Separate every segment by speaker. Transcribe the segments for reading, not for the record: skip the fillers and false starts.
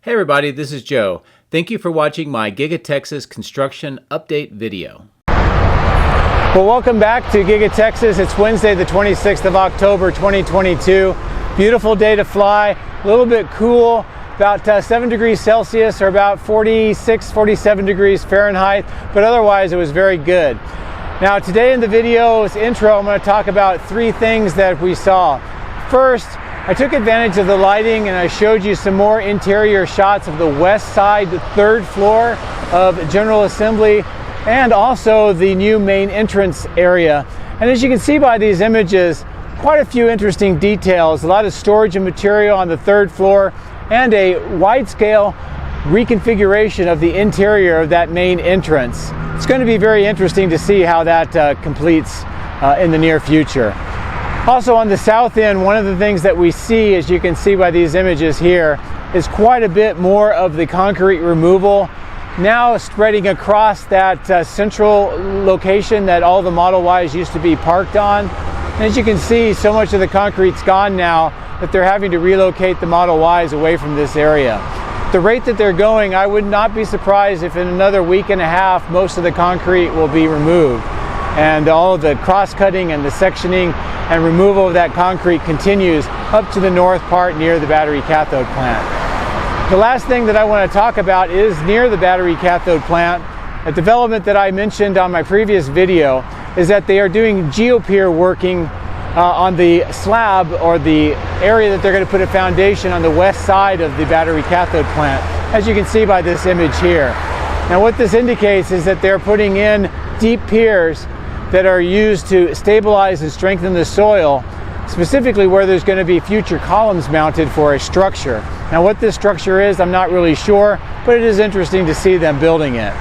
Speaker 1: Hey everybody, this is Joe. Thank you for watching my Giga-Texas construction update video.
Speaker 2: Well, welcome back to Giga-Texas. It's Wednesday the 26th of October 2022. Beautiful day to fly, a little bit cool, about 7 degrees Celsius or about 46, 47 degrees Fahrenheit, but otherwise it was very good. Now today in the video's intro, I'm going to talk about three things that we saw. First, I took advantage of the lighting and I showed you some more interior shots of the west side, the third floor of General Assembly, and also the new main entrance area. And as you can see by these images, quite a few interesting details, a lot of storage of material on the third floor, and a wide-scale reconfiguration of the interior of that main entrance. It's going to be very interesting to see how that completes in the near future. Also on the south end, one of the things that we see, as you can see by these images here, is quite a bit more of the concrete removal now spreading across that central location that all the Model Ys used to be parked on. And as you can see, so much of the concrete's gone now that they're having to relocate the Model Ys away from this area. The rate that they're going, I would not be surprised if in another week and a half most of the concrete will be removed. And all of the cross-cutting and the sectioning and removal of that concrete continues up to the north part near the battery cathode plant. The last thing that I want to talk about is near the battery cathode plant. A development that I mentioned on my previous video is that they are doing geopier working on the slab, or the area that they're going to put a foundation on the west side of the battery cathode plant, as you can see by this image here. Now what this indicates is that they're putting in deep piers that are used to stabilize and strengthen the soil, specifically where there's going to be future columns mounted for a structure. Now what this structure is, I'm not really sure, but it is interesting to see them building it.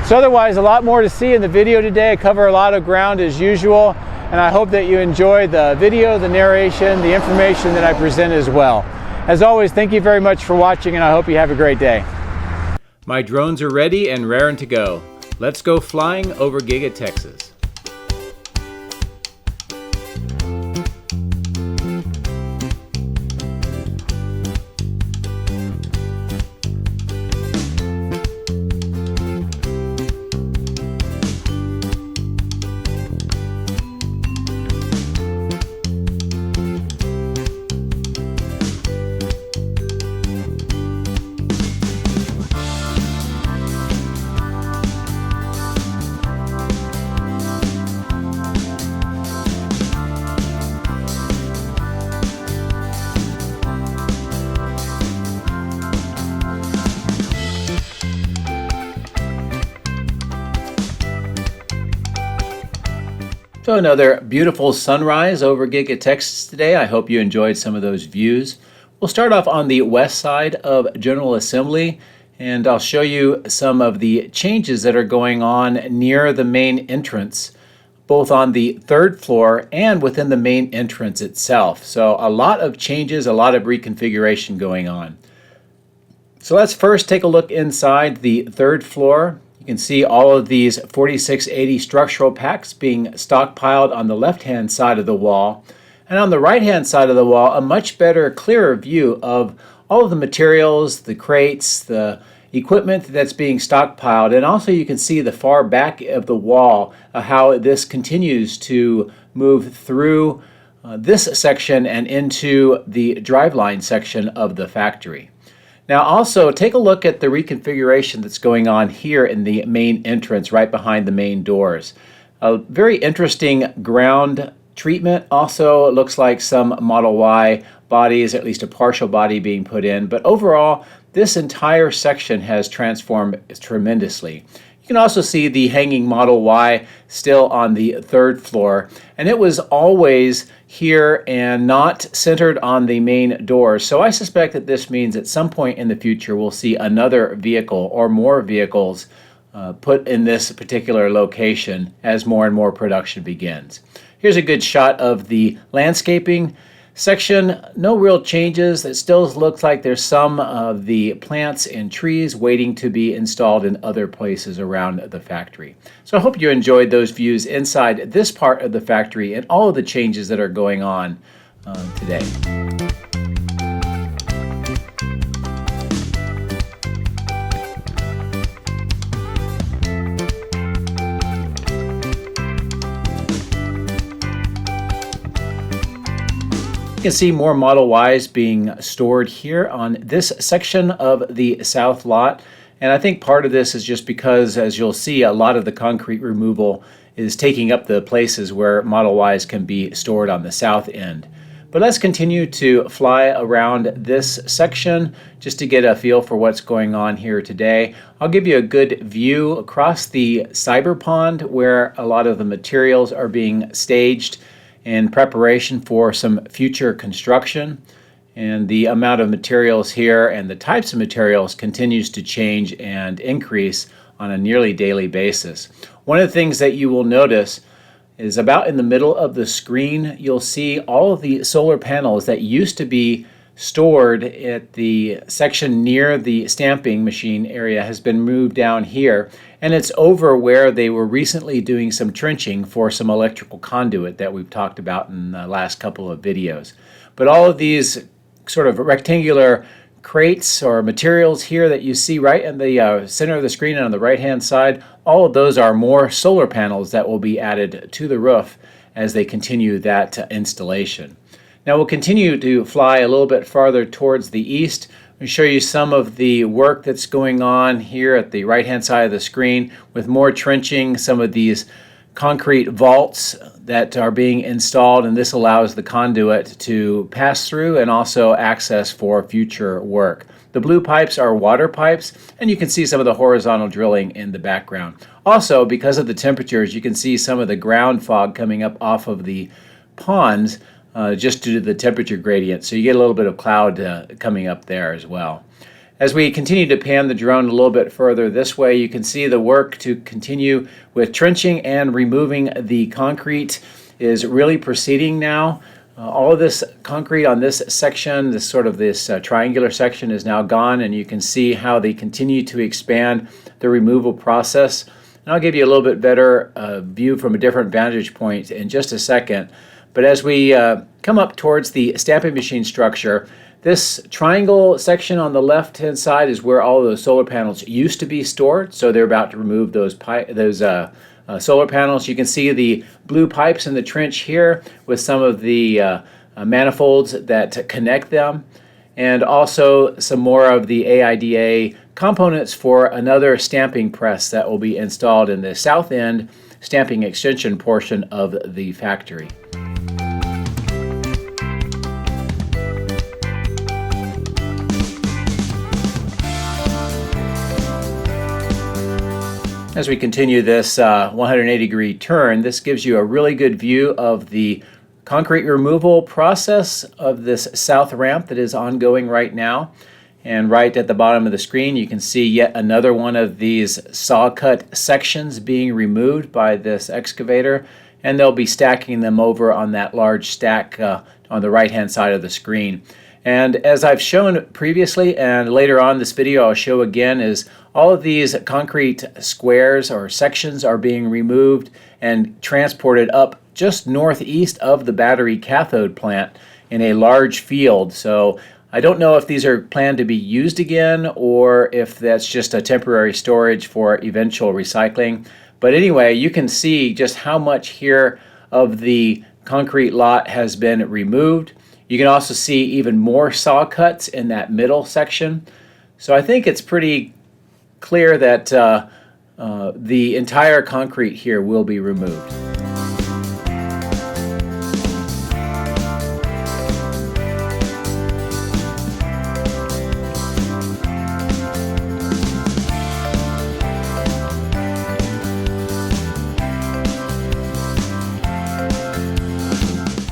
Speaker 2: So otherwise, a lot more to see in the video today. I cover a lot of ground as usual, and I hope that you enjoy the video, the narration, the information that I present as well. As always, thank you very much for watching, and I hope you have a great day.
Speaker 1: My drones are ready and raring to go. Let's go flying over Giga-Texas. So another beautiful sunrise over Giga-Texas today. I hope you enjoyed some of those views. We'll start off on the west side of General Assembly, and I'll show you some of the changes that are going on near the main entrance, both on the third floor and within the main entrance itself. So a lot of changes, a lot of reconfiguration going on. So let's first take a look inside the third floor. You can see all of these 4680 structural packs being stockpiled on the left-hand side of the wall. And on the right-hand side of the wall, a much better, clearer view of all of the materials, the crates, the equipment that's being stockpiled. And also you can see the far back of the wall, how this continues to move through this section and into the driveline section of the factory. Now also take a look at the reconfiguration that's going on here in the main entrance right behind the main doors. A very interesting ground treatment. Also, it looks like some Model Y bodies, at least a partial body being put in, but overall this entire section has transformed tremendously. You can also see the hanging Model Y still on the third floor, and it was always here and not centered on the main doors. So I suspect that this means at some point in the future we'll see another vehicle or more vehicles put in this particular location as more and more production begins. Here's a good shot of the landscaping section. No real changes. It still looks like there's some of the plants and trees waiting to be installed in other places around the factory. So I hope you enjoyed those views inside this part of the factory and all of the changes that are going on today. can see more Model Ys being stored here on this section of the south lot. And I think part of this is just because, as you'll see, a lot of the concrete removal is taking up the places where Model Ys can be stored on the south end. But let's continue to fly around this section just to get a feel for what's going on here today. I'll give you a good view across the cyber pond where a lot of the materials are being staged in preparation for some future construction. And the amount of materials here and the types of materials continues to change and increase on a nearly daily basis. One of the things that you will notice is about in the middle of the screen, you'll see all of the solar panels that used to be stored at the section near the stamping machine area has been moved down here, and it's over where they were recently doing some trenching for some electrical conduit that we've talked about in the last couple of videos. But all of these sort of rectangular crates or materials here that you see right in the center of the screen and on the right hand side, all of those are more solar panels that will be added to the roof as they continue that installation. Now we'll continue to fly a little bit farther towards the east and show you some of the work that's going on here at the right hand side of the screen with more trenching, some of these concrete vaults that are being installed, and this allows the conduit to pass through and also access for future work. The blue pipes are water pipes, and you can see some of the horizontal drilling in the background. Also, because of the temperatures, you can see some of the ground fog coming up off of the ponds just due to the temperature gradient, so you get a little bit of cloud coming up there as well. As we continue to pan the drone a little bit further this way, you can see the work to continue with trenching and removing the concrete is really proceeding now. All of this concrete on this section, this triangular section, is now gone, and you can see how they continue to expand the removal process. And I'll give you a little bit better view from a different vantage point in just a second. But as we come up towards the stamping machine structure, this triangle section on the left-hand side is where all of those solar panels used to be stored. So they're about to remove those solar panels. You can see the blue pipes in the trench here with some of the manifolds that connect them, and also some more of the AIDA components for another stamping press that will be installed in the south end stamping extension portion of the factory. As we continue this 180-degree turn, this gives you a really good view of the concrete removal process of this south ramp that is ongoing right now. And right at the bottom of the screen, you can see yet another one of these saw-cut sections being removed by this excavator, and they'll be stacking them over on that large stack on the right-hand side of the screen. And as I've shown previously, and later on this video I'll show again, is all of these concrete squares or sections are being removed and transported up just northeast of the battery cathode plant in a large field. So I don't know if these are planned to be used again or if that's just a temporary storage for eventual recycling. But anyway, you can see just how much here of the concrete lot has been removed. You can also see even more saw cuts in that middle section. So I think it's pretty clear that the entire concrete here will be removed.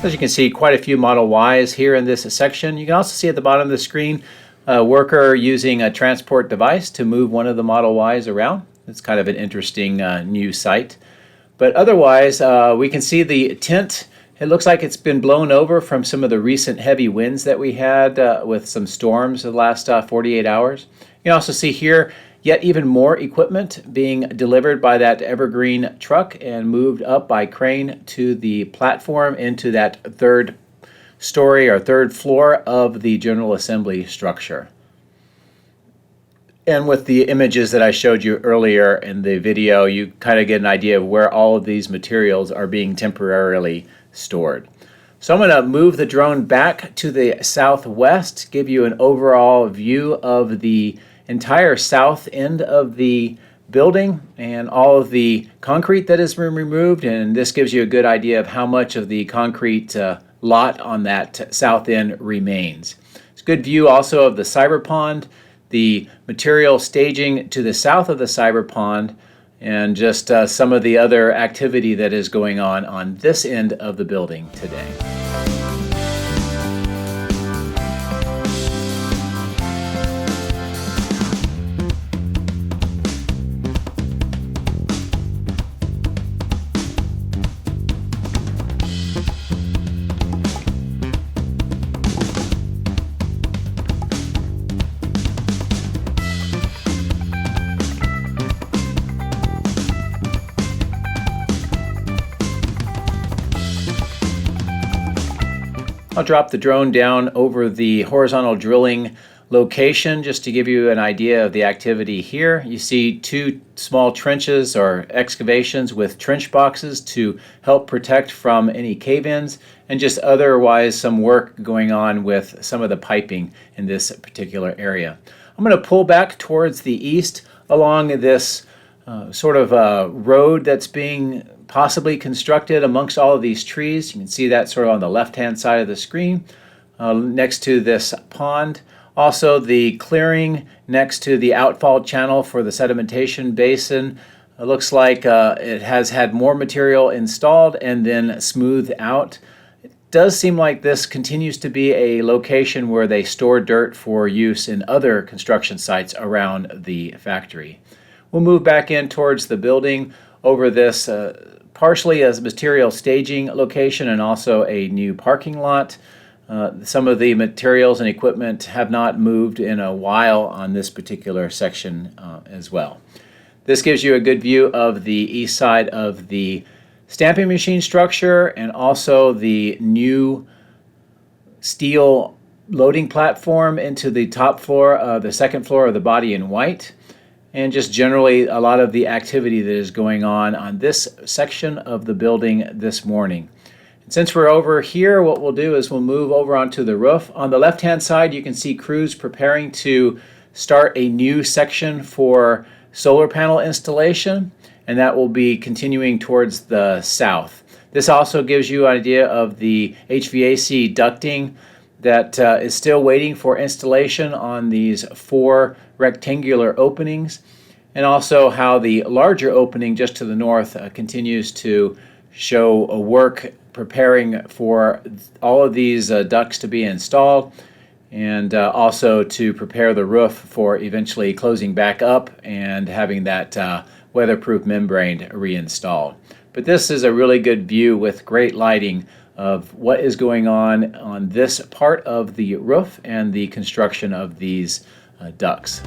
Speaker 1: As you can see, quite a few Model Ys here in this section. You can also see at the bottom of the screen a worker using a transport device to move one of the Model Ys around. It's kind of an interesting new sight. But otherwise, we can see the tent. It looks like it's been blown over from some of the recent heavy winds that we had with some storms the last 48 hours. You can also see here yet even more equipment being delivered by that evergreen truck and moved up by crane to the platform into that third story or third floor of the General Assembly structure. And with the images that I showed you earlier in the video, you kind of get an idea of where all of these materials are being temporarily stored. So I'm going to move the drone back to the southwest, give you an overall view of the entire south end of the building and all of the concrete that has been removed, and this gives you a good idea of how much of the concrete lot on that south end remains. It's a good view also of the cyber pond, the material staging to the south of the cyber pond, and just some of the other activity that is going on this end of the building today. I'll drop the drone down over the horizontal drilling location just to give you an idea of the activity here. You see two small trenches or excavations with trench boxes to help protect from any cave-ins, and just otherwise some work going on with some of the piping in this particular area. I'm going to pull back towards the east along this sort of road that's being possibly constructed amongst all of these trees. You can see that sort of on the left-hand side of the screen next to this pond. Also the clearing next to the outfall channel for the sedimentation basin. It looks like it has had more material installed and then smoothed out. It does seem like this continues to be a location where they store dirt for use in other construction sites around the factory. We'll move back in towards the building over this partially as a material staging location and also a new parking lot. Some of the materials and equipment have not moved in a while on this particular section as well. This gives you a good view of the east side of the stamping machine structure and also the new steel loading platform into the top floor, the second floor of the body in white. And just generally a lot of the activity that is going on this section of the building this morning. And since we're over here, what we'll do is we'll move over onto the roof. On the left-hand side, you can see crews preparing to start a new section for solar panel installation, and that will be continuing towards the south. This also gives you an idea of the HVAC ducting that is still waiting for installation on these 4 rectangular openings, and also how the larger opening just to the north continues to show a work preparing for all of these ducts to be installed, and also to prepare the roof for eventually closing back up and having that weatherproof membrane reinstalled. But this is a really good view with great lighting of what is going on this part of the roof and the construction of these ducts.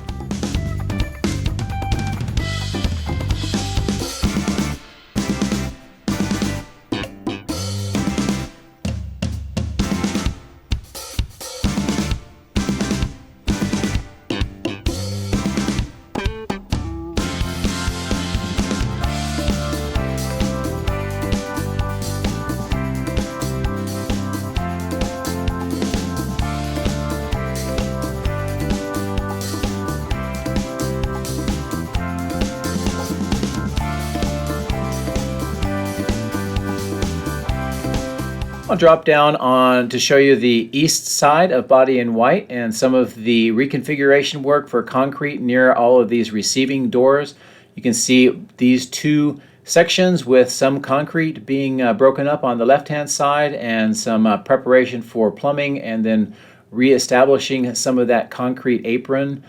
Speaker 1: I'll drop down on to show you the east side of body in white and some of the reconfiguration work for concrete near all of these receiving doors. You can see these 2 sections with some concrete being broken up on the left-hand side and some preparation for plumbing, and then re-establishing some of that concrete apron.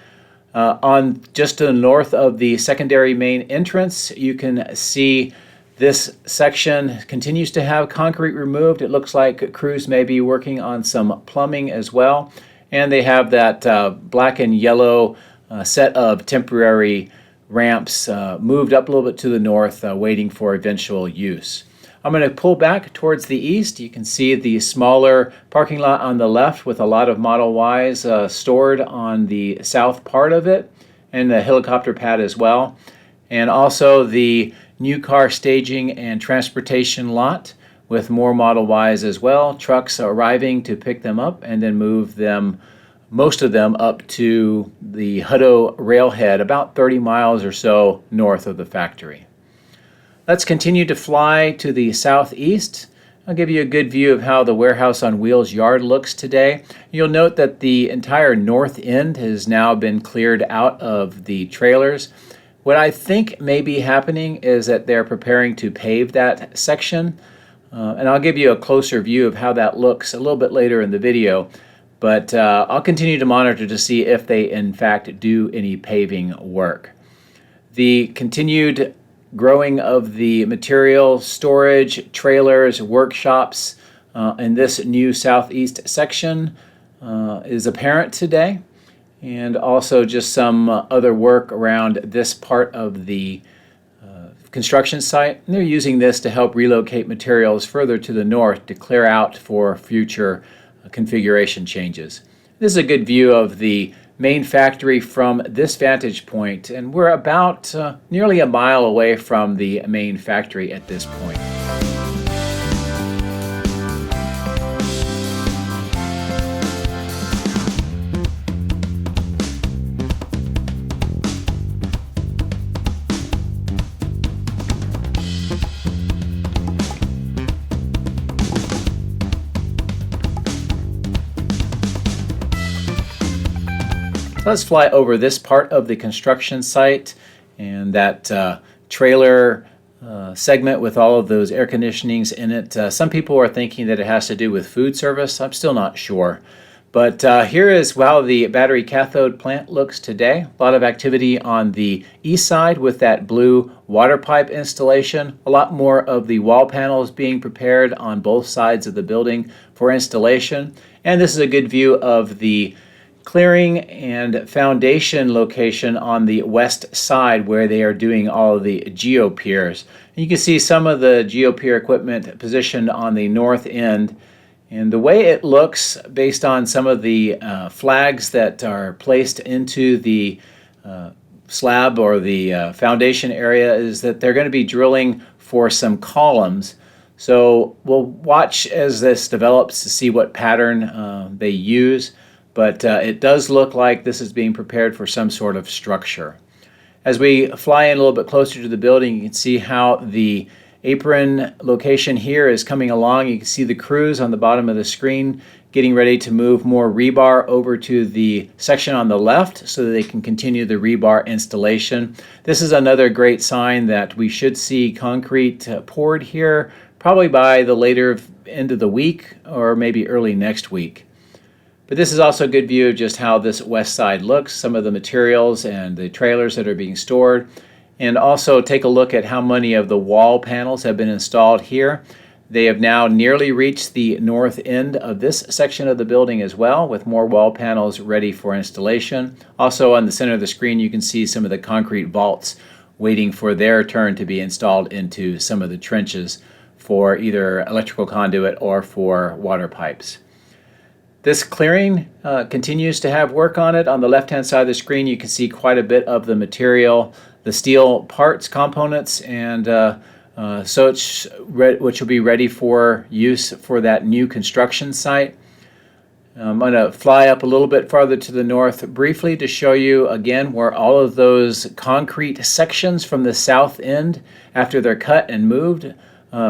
Speaker 1: On just to the north of the secondary main entrance, you can see this section continues to have concrete removed. It looks like crews may be working on some plumbing as well. And they have that black and yellow set of temporary ramps moved up a little bit to the north, waiting for eventual use. I'm going to pull back towards the east. You can see the smaller parking lot on the left with a lot of Model Ys stored on the south part of it, and the helicopter pad as well. And also the new car staging and transportation lot with more Model Ys as well. Trucks arriving to pick them up and then move them, most of them, up to the Hutto railhead about 30 miles or so north of the factory. Let's continue to fly to the southeast. I'll give you a good view of how the warehouse on wheels yard looks today. You'll note that the entire north end has now been cleared out of the trailers. What I think may be happening is that they're preparing to pave that section. And I'll give you a closer view of how that looks a little bit later in the video. But I'll continue to monitor to see if they in fact do any paving work. The continued growing of the material storage, trailers, workshops in this new southeast section is apparent today. And also just some other work around this part of the construction site. And they're using this to help relocate materials further to the north to clear out for future configuration changes. This is a good view of the main factory from this vantage point, and we're about nearly a mile away from the main factory at this point. Let's fly over this part of the construction site and that trailer segment with all of those air conditionings in it. Some people are thinking that it has to do with food service. I'm still not sure. But here is how the battery cathode plant looks today. A lot of activity on the east side with that blue water pipe installation. A lot more of the wall panels being prepared on both sides of the building for installation. And this is a good view of the clearing and foundation location on the west side where they are doing all of the geopiers. And you can see some of the geopier equipment positioned on the north end. And the way it looks based on some of the flags that are placed into the slab or the foundation area is that they're going to be drilling for some columns. So we'll watch as this develops to see what pattern they use. But it does look like this is being prepared for some sort of structure. As we fly in a little bit closer to the building, you can see how the apron location here is coming along. You can see the crews on the bottom of the screen getting ready to move more rebar over to the section on the left so that they can continue the rebar installation. This is another great sign that we should see concrete poured here probably by the later end of the week or maybe early next week. But this is also a good view of just how this west side looks, some of the materials and the trailers that are being stored. And also take a look at how many of the wall panels have been installed here. They have now nearly reached the north end of this section of the building as well, with more wall panels ready for installation. Also on the center of the screen you can see some of the concrete vaults waiting for their turn to be installed into some of the trenches for either electrical conduit or for water pipes. This clearing continues to have work on it. On the left-hand side of the screen, you can see quite a bit of the material, the steel parts, components, and which will be ready for use for that new construction site. I'm going to fly up a little bit farther to the north briefly to show you again where all of those concrete sections from the south end, after they're cut and moved,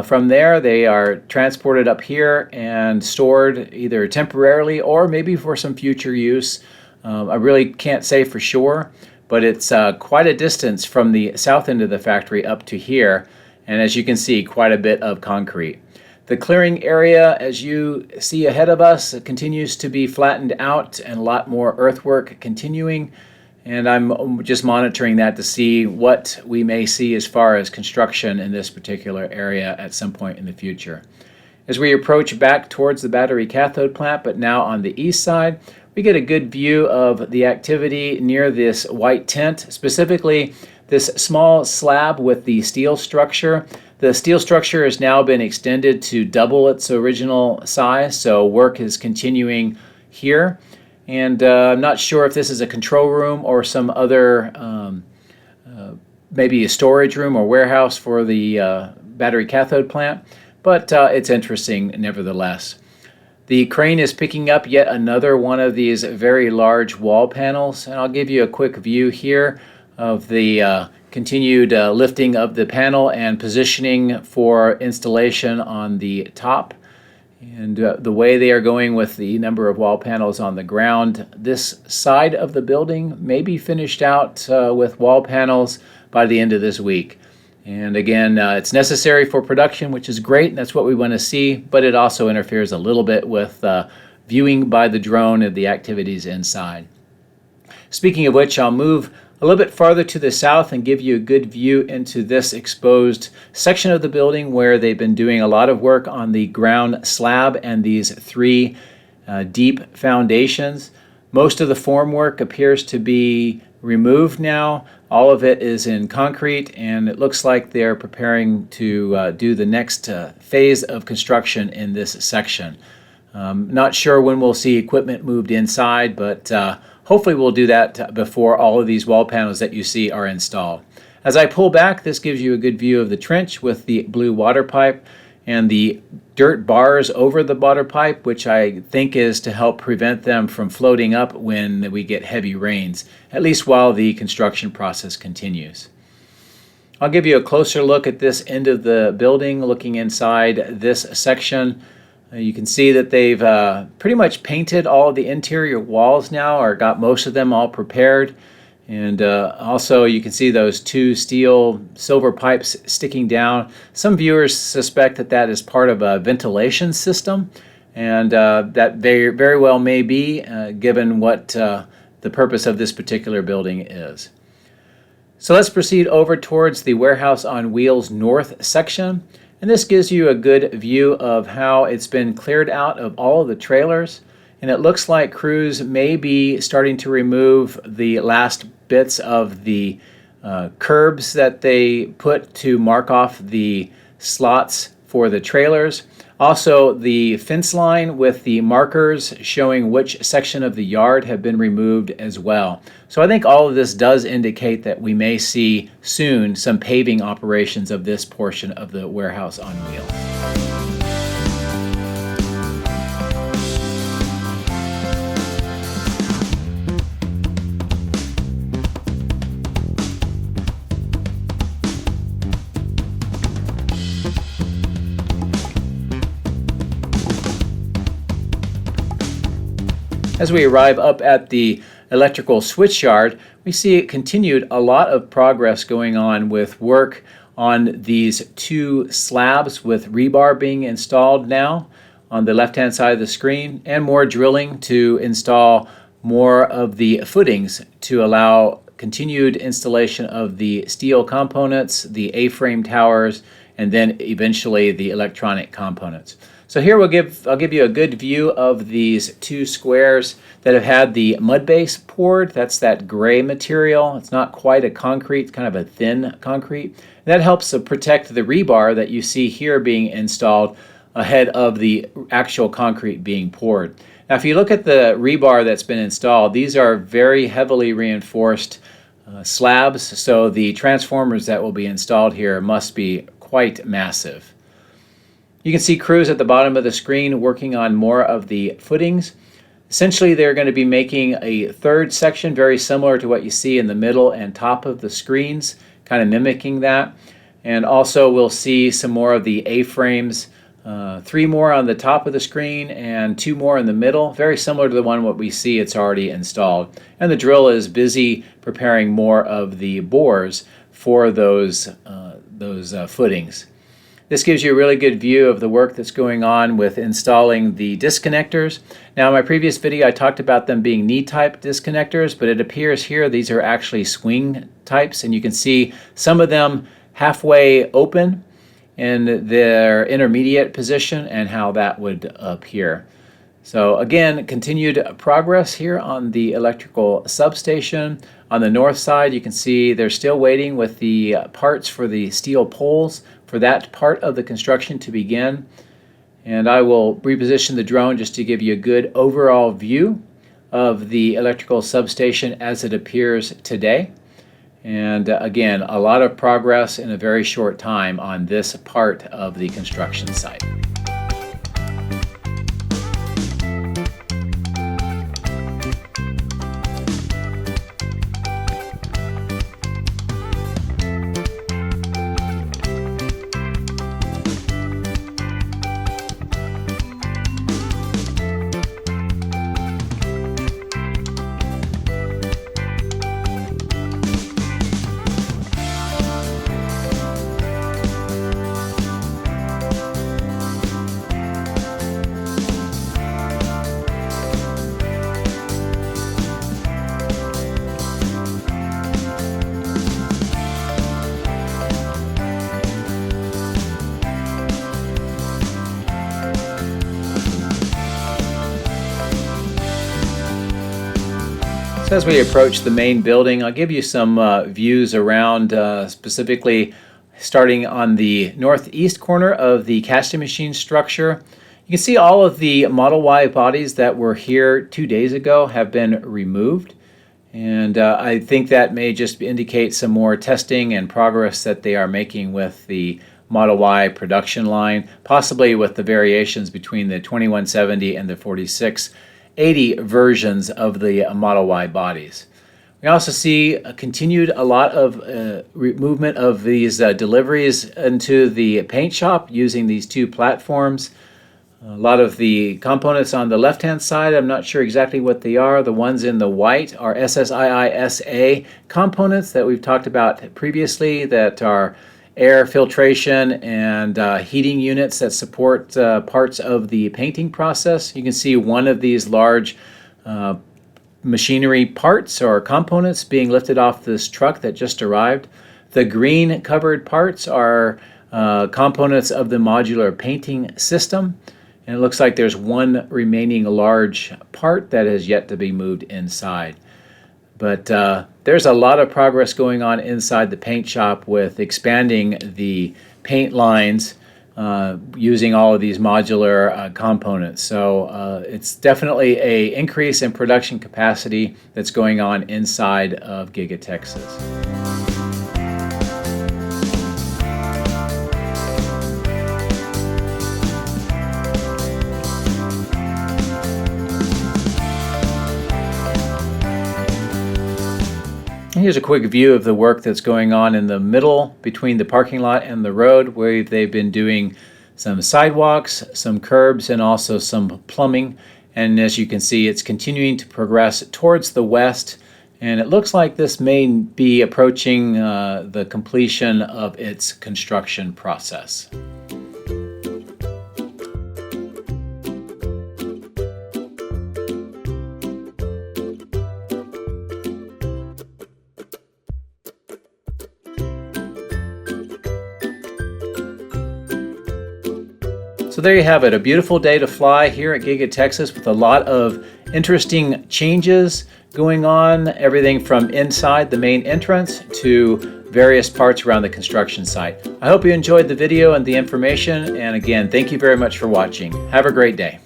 Speaker 1: from there they are transported up here and stored either temporarily or maybe for some future use. I really can't say for sure, but it's quite a distance from the south end of the factory up to here, and as you can see, quite a bit of concrete. The clearing area, as you see ahead of us, continues to be flattened out and a lot more earthwork continuing. And I'm just monitoring that to see what we may see as far as construction in this particular area at some point in the future. As we approach back towards the battery cathode plant, but now on the east side, we get a good view of the activity near this white tent, specifically this small slab with the steel structure. The steel structure has now been extended to double its original size, so work is continuing here. And I'm not sure if this is a control room or some other, maybe a storage room or warehouse for the battery cathode plant. but it's interesting nevertheless. The crane is picking up yet another one of these very large wall panels, and I'll give you a quick view here of the continued lifting of the panel and positioning for installation on the top. And the way they are going with the number of wall panels on the ground, this side of the building may be finished out with wall panels by the end of this week. And again, it's necessary for production, which is great, and that's what we want to see, but it also interferes a little bit with viewing by the drone of the activities inside. Speaking of which, I'll move a little bit farther to the south and give you a good view into this exposed section of the building where they've been doing a lot of work on the ground slab and these three deep foundations. Most of the formwork appears to be removed now. All of it is in concrete, and it looks like they're preparing to do the next phase of construction in this section. Not sure when we'll see equipment moved inside, but hopefully we'll do that before all of these wall panels that you see are installed. As I pull back, this gives you a good view of the trench with the blue water pipe and the dirt bars over the water pipe, which I think is to help prevent them from floating up when we get heavy rains, at least while the construction process continues. I'll give you a closer look at this end of the building, looking inside this section. You can see that they've pretty much painted all of the interior walls now, or got most of them all prepared. And also you can see those two steel silver pipes sticking down. Some viewers suspect that that is part of a ventilation system, and that very, very well may be, given what the purpose of this particular building is. So let's proceed over towards the Warehouse on Wheels North section. And this gives you a good view of how it's been cleared out of all of the trailers. And it looks like crews may be starting to remove the last bits of the curbs that they put to mark off the slots for the trailers. Also, the fence line with the markers showing which section of the yard have been removed as well. So I think all of this does indicate that we may see soon some paving operations of this portion of the Warehouse on Wheels. As we arrive up at the electrical switch yard, we see it continued a lot of progress going on with work on these two slabs with rebar being installed now on the left-hand side of the screen, and more drilling to install more of the footings to allow continued installation of the steel components, the A-frame towers, and then eventually the electronic components. So here I'll give you a good view of these two squares that have had the mud base poured. That's that gray material. It's not quite a concrete, it's kind of a thin concrete. And that helps to protect the rebar that you see here being installed ahead of the actual concrete being poured. Now if you look at the rebar that's been installed, these are very heavily reinforced slabs, so the transformers that will be installed here must be quite massive. You can see crews at the bottom of the screen working on more of the footings. Essentially, they're going to be making a third section very similar to what you see in the middle and top of the screens, kind of mimicking that. And also we'll see some more of the A-frames, 3 more on the top of the screen and 2 more in the middle, very similar to the one what we see it's already installed. And the drill is busy preparing more of the bores for those footings. This gives you a really good view of the work that's going on with installing the disconnectors. Now in my previous video I talked about them being knee-type disconnectors, but it appears here these are actually swing types, and you can see some of them halfway open in their intermediate position and how that would appear. So again, continued progress here on the electrical substation. On the north side you can see they're still waiting with the parts for the steel poles for that part of the construction to begin. And I will reposition the drone just to give you a good overall view of the electrical substation as it appears today. And again, a lot of progress in a very short time on this part of the construction site. So as we approach the main building, I'll give you some views around, specifically starting on the northeast corner of the casting machine structure. You can see all of the Model Y bodies that were here 2 days ago have been removed. And I think that may just indicate some more testing and progress that they are making with the Model Y production line, possibly with the variations between the 2170 and the 4680 versions of the Model Y bodies. We also see a lot of movement of these deliveries into the paint shop using these two platforms. A lot of the components on the left-hand side, I'm not sure exactly what they are. The ones in the white are SSII-SA components that we've talked about previously that are air filtration and heating units that support parts of the painting process. You can see one of these large machinery parts or components being lifted off this truck that just arrived. The green covered parts are components of the modular painting system. And it looks like there's one remaining large part that has yet to be moved inside. But there's a lot of progress going on inside the paint shop with expanding the paint lines using all of these modular components. So it's definitely an increase in production capacity that's going on inside of Giga-Texas. Here's a quick view of the work that's going on in the middle between the parking lot and the road, where they've been doing some sidewalks, some curbs, and also some plumbing. And as you can see, it's continuing to progress towards the west, and it looks like this may be approaching the completion of its construction process. So there you have it, a beautiful day to fly here at Giga-Texas with a lot of interesting changes going on, everything from inside the main entrance to various parts around the construction site. I hope you enjoyed the video and the information, and again, thank you very much for watching. Have a great day.